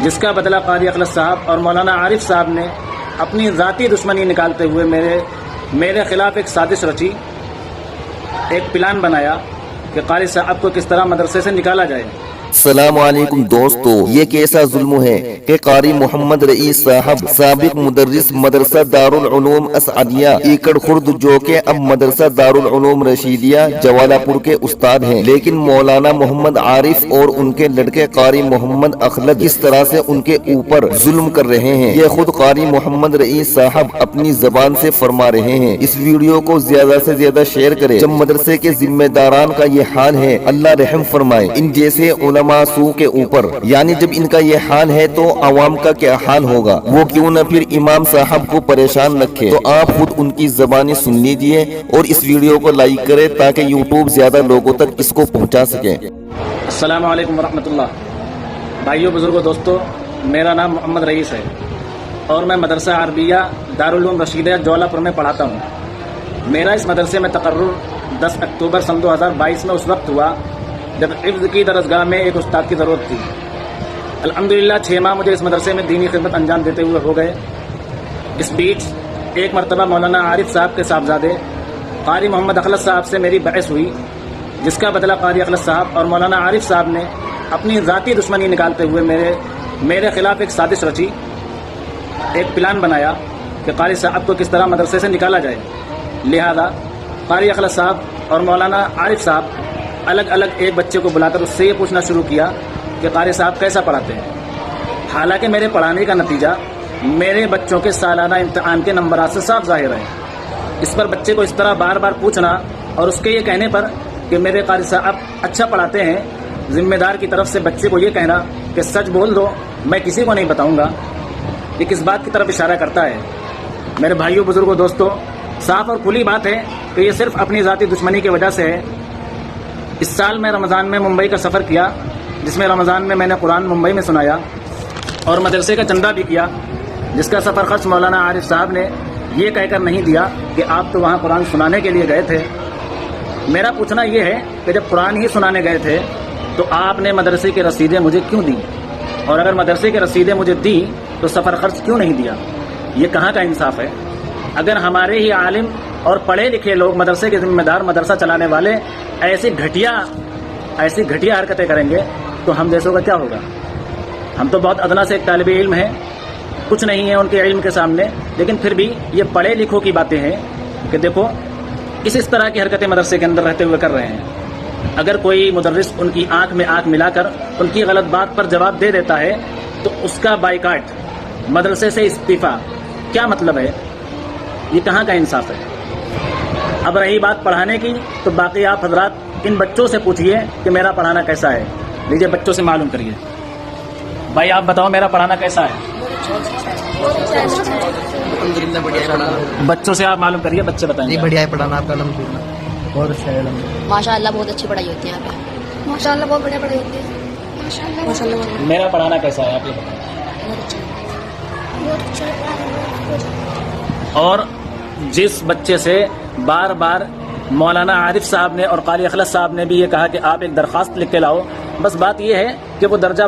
جس کا بدلہ قاری اخلص صاحب اور مولانا عارف صاحب نے اپنی ذاتی دشمنی نکالتے ہوئے میرے خلاف ایک سازش رچی، ایک پلان بنایا کہ قاری صاحب کو کس طرح مدرسے سے نکالا جائے۔ السلام علیکم دوستو، یہ کیسا ظلم ہے کہ قاری محمد رئیس صاحب سابق مدرس مدرسہ دارالعلوم اسعدیہ ایکڑ خرد جو کہ اب مدرسہ دارالعلوم رشیدیہ جوالہ پور کے استاد ہیں، لیکن مولانا محمد عارف اور ان کے لڑکے قاری محمد اخلد اس طرح سے ان کے اوپر ظلم کر رہے ہیں۔ یہ خود قاری محمد رئیس صاحب اپنی زبان سے فرما رہے ہیں۔ اس ویڈیو کو زیادہ سے زیادہ شیئر کریں۔ جب مدرسے کے ذمہ داران کا یہ حال ہے، اللہ رحم فرمائے ان جیسے علماء سو کے اوپر، یعنی جب ان کا یہ حال ہے تو عوام کا کیا حال ہوگا؟ وہ کیوں نہ پھر امام صاحب کو پریشان رکھے؟ تو آپ خود ان کی زبانیں سن لیجئے اور اس ویڈیو کو لائک کریں تاکہ یوٹیوب زیادہ لوگوں تک اس کو پہنچا سکے۔ السلام علیکم ورحمۃ اللہ۔ بھائیوں بزرگوں دوستو، میرا نام محمد رئیس ہے اور میں مدرسہ عربیہ دارالعلوم رشیدیہ جوالہ پور میں پڑھاتا ہوں۔ میرا اس مدرسے میں تقرر 10 اکتوبر سن 2022 میں اس وقت ہوا جب حفظ کی درسگاہ میں ایک استاد کی ضرورت تھی۔ الحمدللہ 6 ماہ مجھے اس مدرسے میں دینی خدمت انجام دیتے ہوئے ہو گئے۔ اس بیچ ایک مرتبہ مولانا عارف صاحب کے صاحبزادے قاری محمد اخلص صاحب سے میری بحث ہوئی، جس کا بدلہ قاری اخلص صاحب اور مولانا عارف صاحب نے اپنی ذاتی دشمنی نکالتے ہوئے میرے خلاف ایک سازش رچی، ایک پلان بنایا کہ قاری صاحب کو کس طرح مدرسے سے نکالا جائے۔ لہذا قاری اخلص صاحب اور مولانا عارف صاحب الگ الگ ایک بچے کو بلا کر اس سے یہ پوچھنا شروع کیا کہ قاری صاحب کیسا پڑھاتے ہیں۔ حالانکہ میرے پڑھانے کا نتیجہ میرے بچوں کے سالانہ امتحان کے نمبرات سے صاف ظاہر ہے۔ اس پر بچے کو اس طرح بار بار پوچھنا اور اس کے یہ کہنے پر کہ میرے قاری صاحب اچھا پڑھاتے ہیں، ذمہ دار کی طرف سے بچے کو یہ کہنا کہ سچ بول دو، میں کسی کو نہیں بتاؤں گا، یہ کس بات کی طرف اشارہ کرتا ہے؟ میرے بھائیوں بزرگوں دوستوں، صاف اور کھلی بات ہے کہ یہ صرف اپنی ذاتی دشمنی کی وجہ سے ہے۔ اس سال میں رمضان میں ممبئی کا سفر کیا، جس میں رمضان میں نے قرآن ممبئی میں سنایا اور مدرسے کا چندہ بھی کیا، جس کا سفر خرچ مولانا عارف صاحب نے یہ کہہ کر نہیں دیا کہ آپ تو وہاں قرآن سنانے کے لیے گئے تھے۔ میرا پوچھنا یہ ہے کہ جب قرآن ہی سنانے گئے تھے تو آپ نے مدرسے کی رسیدیں مجھے کیوں دیں؟ اور اگر مدرسے کی رسیدیں مجھے دی تو سفر خرچ کیوں نہیں دیا؟ یہ کہاں کا انصاف ہے؟ اگر ہمارے ہی عالم اور پڑھے لکھے لوگ، مدرسے کے ذمہ دار، مدرسہ چلانے والے ایسی گھٹیا حرکتیں کریں گے تو ہم جیسوں کا کیا ہوگا؟ ہم تو بہت ادنا سے ایک طالب علم ہیں، کچھ نہیں ہے ان کے علم کے سامنے، لیکن پھر بھی یہ پڑھے لکھوں کی باتیں ہیں کہ دیکھو اس طرح کی حرکتیں مدرسے کے اندر رہتے ہوئے کر رہے ہیں۔ اگر کوئی مدرس ان کی آنکھ میں آنکھ ملا کر ان کی غلط بات پر جواب دے دیتا ہے تو اس کا بائیکاٹ، مدرسے سے استعفیٰ، کیا مطلب ہے؟ یہ کہاں کا انصاف ہے؟ اب رہی بات پڑھانے کی تو باقی آپ حضرات ان بچوں سے پوچھئے کہ میرا پڑھانا کیسا ہے۔ لیجئے بچوں سے معلوم کریے۔ بھائی آپ بتاؤ میرا پڑھانا کیسا ہے؟ الحمدللہ بڑھیا ہے پڑھانا۔ بچوں سے آپ معلوم کریے، بچے بتائیں جی بڑھیا ہے پڑھانا آپ کا، الحمدللہ بہت اچھا ہے۔ ماشاء اللہ بہت اچھی پڑھائی ہوتی ہے یہاں پہ، ماشاء اللہ بہت بڑھیا پڑھائی ہوتی ہے، ماشاء اللہ۔ میرا پڑھانا کیسا ہے آپ یہ بتائیں۔ اور جس بچے سے بار بار مولانا عارف صاحب نے اور قاری اخلص صاحب نے بھی یہ کہا کہ آپ ایک درخواست لکھ کے لاؤ، بس بات یہ ہے کہ وہ درجہ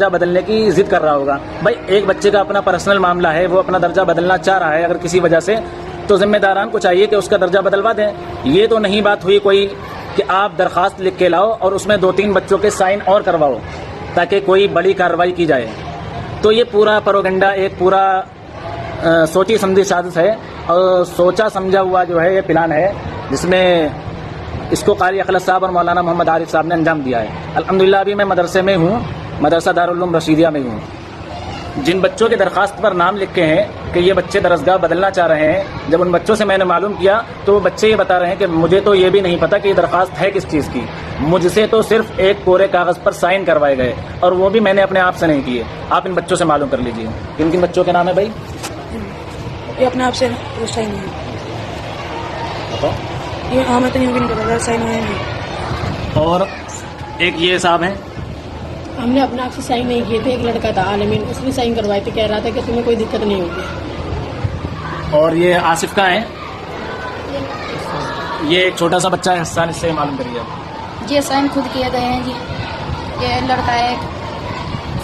بدلنے کی ضد کر رہا ہوگا۔ بھائی ایک بچے کا اپنا پرسنل معاملہ ہے، وہ اپنا درجہ بدلنا چاہ رہا ہے اگر کسی وجہ سے، تو ذمہ داران کو چاہیے کہ اس کا درجہ بدلوا دیں۔ یہ تو نہیں بات ہوئی کوئی کہ آپ درخواست لکھ کے لاؤ اور اس میں 2-3 بچوں کے سائن اور کرواؤ تاکہ کوئی بڑی کارروائی کی جائے۔ تو یہ پورا پروگنڈا ایک پورا سوچی سمجھی سازش ہے اور سوچا سمجھا ہوا جو ہے یہ پلان ہے، جس میں اس کو قاری اخلص صاحب اور مولانا محمد عارف صاحب نے انجام دیا ہے۔ الحمدللہ ابھی میں مدرسے میں ہوں، مدرسہ دارالعلوم رشیدیہ میں ہوں۔ جن بچوں کے درخواست پر نام لکھے ہیں کہ یہ بچے درسگاہ بدلنا چاہ رہے ہیں، جب ان بچوں سے میں نے معلوم کیا تو وہ بچے یہ بتا رہے ہیں کہ مجھے تو یہ بھی نہیں پتا کہ یہ درخواست ہے کس چیز کی، مجھ سے تو صرف ایک کورے کاغذ پر سائن کروائے گئے اور وہ بھی میں نے اپنے آپ سے نہیں کیے۔ آپ ان بچوں سے معلوم کر لیجیے کن کن بچوں کے نام ہے بھائی؟ یہ اپنے آپ سے سائن ہے، یہ ہاں میں تو نہیں پتا سائن ہے نہیں۔ اور ایک یہ صاحب ہیں، ہم نے اپنے آپ سے سائن نہیں کیے تھے، ایک لڑکا تھا عالمین، اس نے سائن کروائے تھے، کہہ رہا تھا کہ تمہیں کوئی دقت نہیں ہوگی۔ اور یہ آصف کا ہے، یہ ایک چھوٹا سا بچہ ہے حسان، اس سے معلوم کریے آپ۔ یہ سائن خود کیے گئے ہیں جی، یہ لڑکا ہے